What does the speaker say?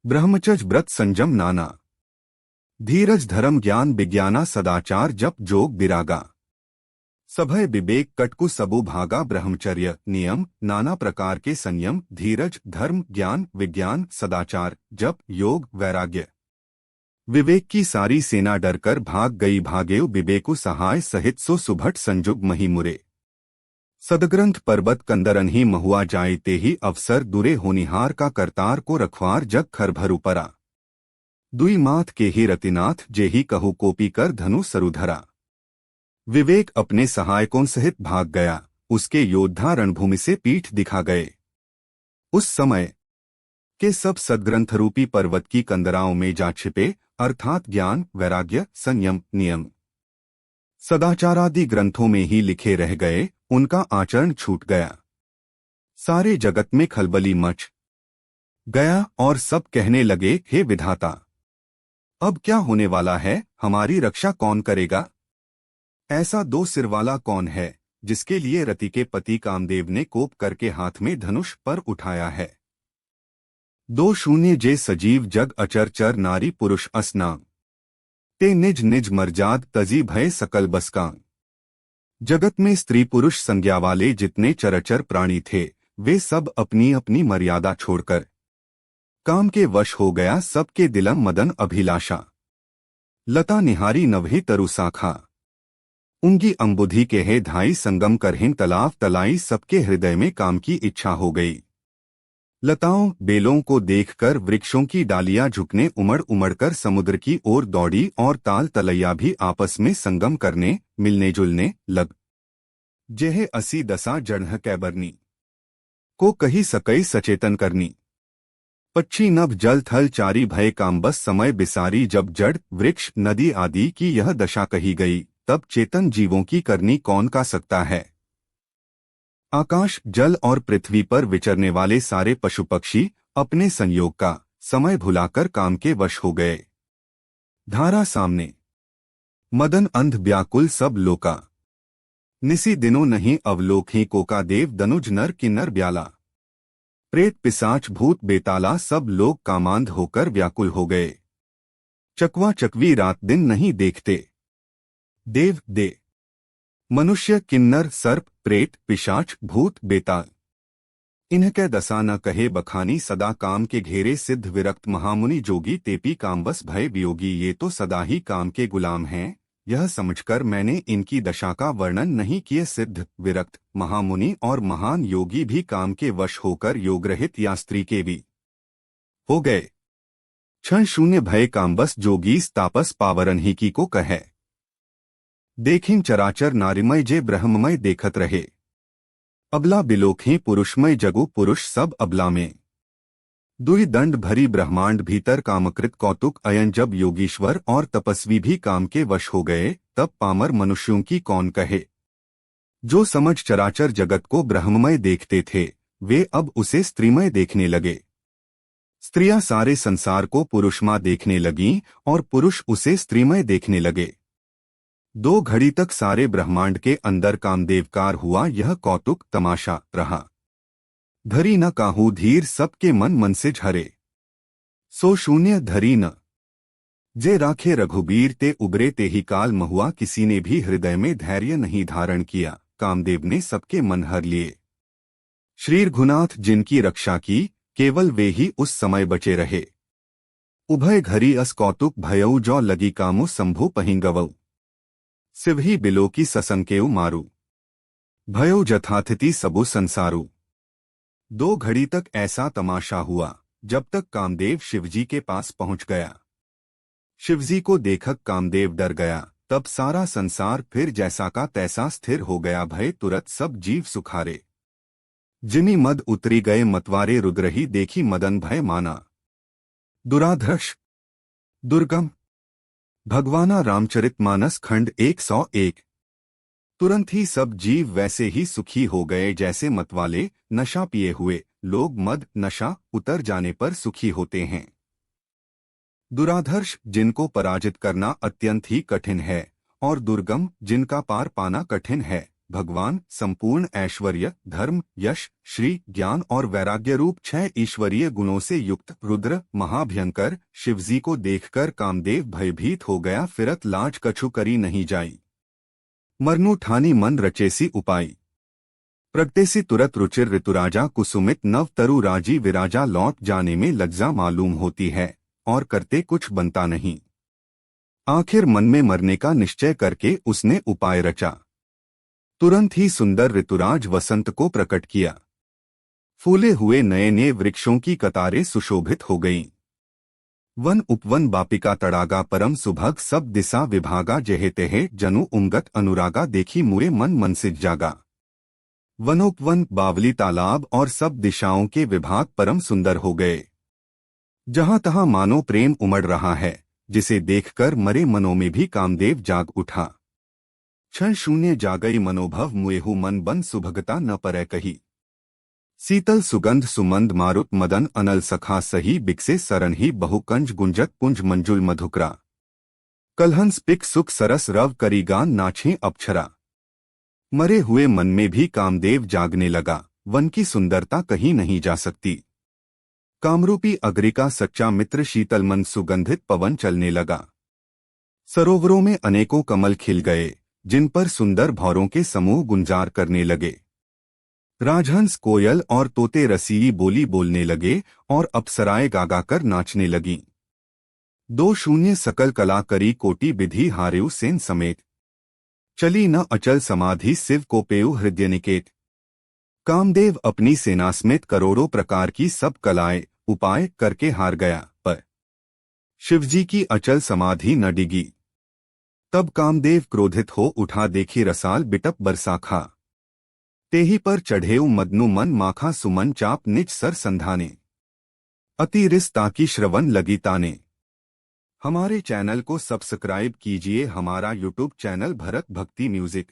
ब्रह्मचर्य व्रत संयम नाना धीरज धर्म ज्ञान विज्ञाना सदाचार जप जोग विरागा सभय विवेक कटकु सबु भागा ब्रह्मचर्य नियम नाना प्रकार के संयम धीरज धर्म ज्ञान विज्ञान सदाचार जप योग वैराग्य। विवेक की सारी सेना डरकर भाग गई भागेव विवेकु सहाय सहित सो सुभट संजुग मही मुरे सदग्रंथ पर्वत कंदरन ही महुआ जाए ते ही अवसर दुरे होनिहार का करतार को रखवार जग खर भर उपरा दुई माथ के ही रतिनाथ जेही कहु कोपी कर धनु सरुधरा। विवेक अपने सहायकों सहित भाग गया, उसके योद्धा रणभूमि से पीठ दिखा गए। उस समय के सब सदग्रंथरूपी पर्वत की कंदराओं में जा छिपे, अर्थात ज्ञान वैराग्य संयम नियम सदाचारादि ग्रंथों में ही लिखे रह गए, उनका आचरण छूट गया। सारे जगत में खलबली मच गया और सब कहने लगे, हे विधाता, अब क्या होने वाला है, हमारी रक्षा कौन करेगा? ऐसा दो सिरवाला कौन है जिसके लिए रति के पति कामदेव ने कोप करके हाथ में धनुष पर उठाया है? दो शून्य जे सजीव जग अचर चर नारी पुरुष असनाम ते निज निज मर्जाद तजी भय सकल बसकांग। जगत में स्त्री पुरुष संज्ञा वाले जितने चरचर प्राणी थे, वे सब अपनी अपनी मर्यादा छोड़कर काम के वश हो गया। सबके दिलम मदन अभिलाषा लता निहारी नवही तरु साखा उंगी अंबुधि के है धाई संगम करहिन तलाव तलाई। सबके हृदय में काम की इच्छा हो गई। लताओं बेलों को देखकर वृक्षों की डालियां झुकने उमड़ उमड़कर समुद्र की ओर दौड़ी और ताल तलैया भी आपस में संगम करने मिलने जुलने लग। जेहे असी दसा जड़ह कैबरनी को कही सकई सचेतन करनी। पक्षी नभ जल थल चारी भय कामबस समय बिसारी। जब जड़ वृक्ष नदी आदि की यह दशा कही गई, तब चेतन जीवों की करनी कौन का सकता है? आकाश जल और पृथ्वी पर विचरने वाले सारे पशु पक्षी अपने संयोग का समय भुलाकर काम के वश हो गए। धारा सामने मदन अंध व्याकुल सब लोका निसी दिनों नहीं अवलोकही कोका देव दनुज नर किन्नर ब्याला। प्रेत पिशाच भूत बेताला सब लोग कामांध होकर व्याकुल हो गए। चकवा चकवी रात दिन नहीं देखते। देव दे मनुष्य किन्नर सर्प प्रेत पिशाच भूत बेताल इनके दशा न कहे बखानी। सदा काम के घेरे सिद्ध विरक्त महामुनि जोगी तेपी कामबस भय वियोगी। ये तो सदा ही काम के गुलाम हैं, यह समझकर मैंने इनकी दशा का वर्णन नहीं किए। सिद्ध विरक्त महामुनि और महान योगी भी काम के वश होकर योगरहित या स्त्री के भी हो गए। क्षण शून्य भय कामबस जोगीस तापस पावरन ही की को कहे। देखिन चराचर नारीमय जे ब्रह्ममय देखत रहे। अबला बिलोखें पुरुषमय जगु पुरुष सब अबला में। दुई दंड भरी ब्रह्मांड भीतर कामकृत कौतुक अयन। जब योगीश्वर और तपस्वी भी काम के वश हो गए, तब पामर मनुष्यों की कौन कहे। जो समझ चराचर जगत को ब्रह्ममय देखते थे, वे अब उसे स्त्रीमय देखने लगे। स्त्रियां सारे संसार को पुरुषमय देखने लगीं और पुरुष उसे स्त्रीमय देखने लगे। दो घड़ी तक सारे ब्रह्मांड के अंदर कामदेवकार हुआ यह कौतुक तमाशा रहा। धरी न काहू धीर सबके मन मन से झरे। सो शून्य धरी न जे राखे रघुबीर ते उबरे ते ही काल महुआ। किसी ने भी हृदय में धैर्य नहीं धारण किया, कामदेव ने सबके मन हर लिए। श्री रघुनाथ जिनकी रक्षा की, केवल वे ही उस समय बचे रहे। उभय घरी अस कौतुक भयऊ जौ लगी कामो संभु पहिंगवऊ। सिवही बिलो की ससंकेऊ मारू भयो जथाथिति सबु संसारू। दो घड़ी तक ऐसा तमाशा हुआ, जब तक कामदेव शिवजी के पास पहुंच गया। शिवजी को देखकर कामदेव डर गया। तब सारा संसार फिर जैसा का तैसा स्थिर हो गया। भय तुरत सब जीव सुखारे। जिमी मद उतरी गए मतवारे रुद्रही देखी मदन भय माना। दुराधर्ष दुर्गम भगवाना रामचरितमानस खंड 101। तुरंत ही सब जीव वैसे ही सुखी हो गए जैसे मतवाले नशा पिए हुए लोग मद नशा उतर जाने पर सुखी होते हैं। दुराधर्ष जिनको पराजित करना अत्यंत ही कठिन है, और दुर्गम जिनका पार पाना कठिन है, भगवान संपूर्ण ऐश्वर्य, धर्म, यश, श्री, ज्ञान और वैराग्य रूप 6 ईश्वरीय गुणों से युक्त रुद्र महाभयंकर शिवजी को देखकर कामदेव भयभीत हो गया। फिरत लाज कछु करी नहीं जाई। मरनु ठानी मन रचेसी उपाई। प्रगटेसी तुरत रुचिर ऋतुराजा कुसुमित नव तरु राजी विराजा। लौट जाने में लज्जा मालूम होती है और करते कुछ बनता नहीं। आखिर मन में मरने का निश्चय करके उसने उपाय रचा। तुरंत ही सुंदर ऋतुराज वसंत को प्रकट किया। फूले हुए नए नए वृक्षों की कतारें सुशोभित हो गईं। वन उपवन बापिका तड़ागा परम सुभग सब दिशा विभागा। जहे तेहे जनु उमगत अनुरागा। देखी मुए मन मनसिज जागा। वनोपवन बावली तालाब और सब दिशाओं के विभाग परम सुंदर हो गए। जहां तहां मानो प्रेम उमड़ रहा है, जिसे देखकर मरे मनों में भी कामदेव जाग उठा। क्षण शून्य जागई मनोभव मुएहु मन बन सुभगता न परै कही। शीतल सुगंध सुमंद मारुत मदन अनल सखा सही। बिकसे सरन ही बहुकंज गुंजत पुंज मंजुल मधुकरा। कलहंस पिक सुख सरस रव करीगान नाछे अप्सरा। मरे हुए मन में भी कामदेव जागने लगा। वन की सुंदरता कहीं नहीं जा सकती। कामरूपी अग्नि का सच्चा मित्र शीतल मन सुगंधित पवन चलने लगा। सरोवरों में अनेकों कमल खिल गए, जिन पर सुंदर भौरों के समूह गुंजार करने लगे। राजहंस कोयल और तोते रसीली बोली बोलने लगे और अप्सराएं गागा कर नाचने लगीं। 2 सकल कला करी कोटि विधि हारेउ सेन समेत। चली न अचल समाधि शिव को पेयु हृदय निकेत। कामदेव अपनी सेना समेत करोड़ों प्रकार की सब कलाएं उपाय करके हार गया, पर शिवजी की अचल समाधि न डिगी। तब कामदेव क्रोधित हो उठा। देखी रसाल बिटप बरसाखा। तेही पर चढ़ेउ मदनु मन माखा। सुमन चाप निज सर संधाने। अति रिस ताकि श्रवण लगी ताने। हमारे चैनल को सब्सक्राइब कीजिए। हमारा यूट्यूब चैनल भरत भक्ति म्यूजिक।